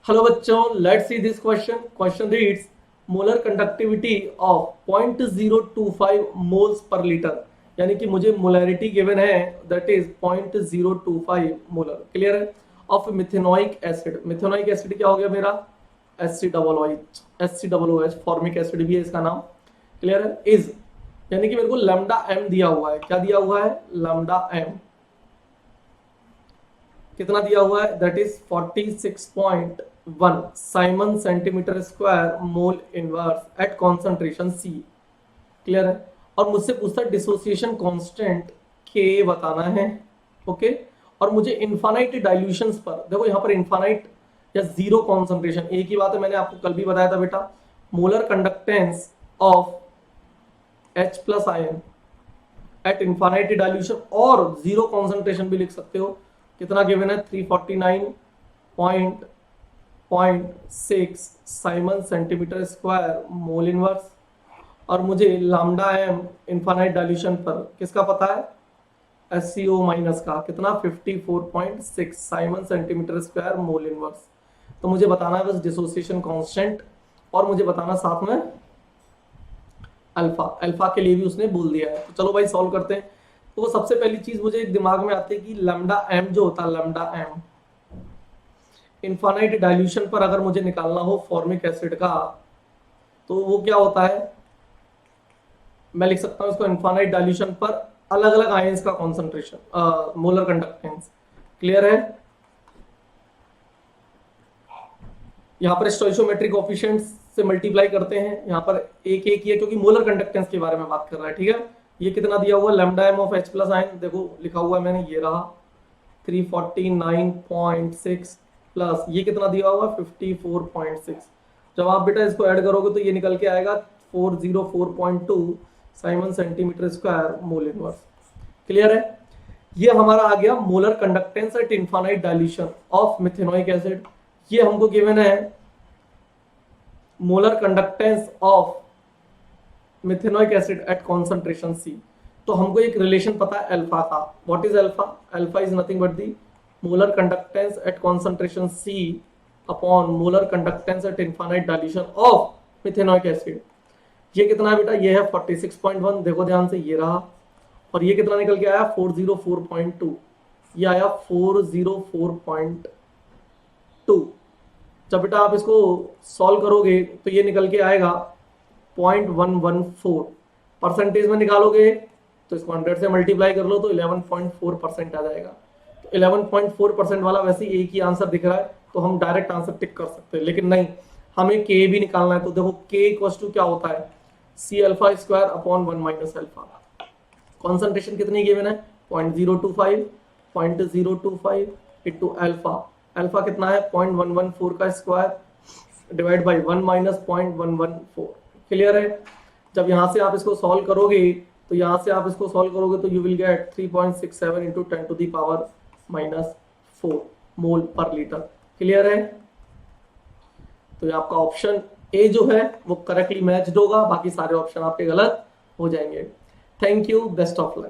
Hello बच्चों, let's see this question. Question reads molar conductivity of 0.025 moles per litre. यानी कि मुझे molarity given है, दैट इज 0.025 मोलर. क्लियर है? Of methanoic acid. Methanoic acid क्या हो गया मेरा? HCOOH. फॉर्मिक एसिड भी है इसका नाम. क्लियर है? इज यानी कि मेरे को लैम्डा एम दिया हुआ है. क्या दिया हुआ है? Lambda M. कितना दिया हुआ है? That is 46.1 siemens centimetre square mole inverse at concentration C. Clear है? और मुझसे पूछता है डिसोसिएशन कांस्टेंट K बताना है. ओके. और मुझे इनफाइनाइट डाइल्यूशंस पर, देखो यहाँ पर इनफाइनाइट या जीरो कॉन्सेंट्रेशन, एक ही बात है, मैंने आपको कल भी बताया था बेटा. Molar conductance of H plus ion eight infinite dilution और जीरो कॉन्सेंट्रेशन भी लिख सकते हो. कितना गिवन है? 349.6 Simon centimetre square mole inverse. और मुझे लैम्डा एम इनफाइनाइट डाइल्यूशन पर किसका पता है? HCO माइनस का. कितना? 54.6 Simon centimetre square mole inverse. तो मुझे बताना है बस डिसोसिएशन कांस्टेंट, और मुझे बताना साथ में अल्फा. अल्फा के लिए भी उसने बोल दिया है. तो चलो भाई सॉल्व करते हैं. तो सबसे पहली चीज मुझे दिमाग में आती है कि लैम्डा एम जो होता है, लैम्डा एम इनफाइनाइट डाइल्यूशन पर अगर मुझे निकालना हो फॉर्मिक एसिड का, तो वो क्या होता है? मैं लिख सकता हूं इसको इनफाइनाइट डाइल्यूशन पर अलग अलग आयंस का कॉन्सेंट्रेशन, मोलर कंडक्टेंस. क्लियर है? यहां पर स्टोइचियोमेट्रिक कोएफिशिएंट्स से मल्टीप्लाई करते हैं. यहां पर एक एक ही है क्योंकि मोलर कंडक्टेंस के बारे में बात कर रहा है. ठीक है? ये कितना दिया हुआ? Lambda M of H plus ion, देखो लिखा हुआ है मैंने, ये रहा 349.6 प्लस ये कितना दिया हुआ? 54.6. जब आप बेटा इसको ऐड करोगे तो ये निकल के आएगा 404.2 siemens centimetre square mole inverse. Clear है? ये हमारा आ गया molar conductance at infinite dilution of methanoic acid. ये हमको गिवन है molar conductance of methanoic acid at concentration C. तो हमको एक रिलेशन पता है अल्फा का. What is alpha? Alpha is nothing but the molar conductance at concentration C upon molar conductance at infinite dilution of methanoic acid. ये कितना है बेटा? ये है 46.1. देखो ध्यान से, ये रहा. और ये कितना निकल के आया? 404.2. ये आया 404.2. जब बेटा आप इसको सॉल्व करोगे तो ये निकल के आएगा 0.114. परसेंटेज में निकालोगे तो इसको 100 से मल्टीप्लाई कर लो तो 11.4% आ जाएगा. तो 11.4% वाला वैसे ही एक ही आंसर दिख रहा है, तो हम डायरेक्ट आंसर टिक कर सकते हैं. लेकिन नहीं, हमें K भी निकालना है. तो देखो K इक्वल टू क्या होता है? C alpha square upon 1 minus alpha. Concentration कितनी गिवन है? 0.025 इंटू अल्फा. अल्फा कितना है? 0.114 का square divide by 1 minus 0.114. Clear है? जब यहां से आप इसको सॉल्व करोगे तो यहां से आप इसको सॉल्व करोगे तो you will get 3.67 into 10 to the power minus 4 mole पर लीटर. क्लियर है? तो ये आपका ऑप्शन ए जो है वो करेक्टली मैच्ड होगा, बाकी सारे ऑप्शन आपके गलत हो जाएंगे. Thank you, best of luck.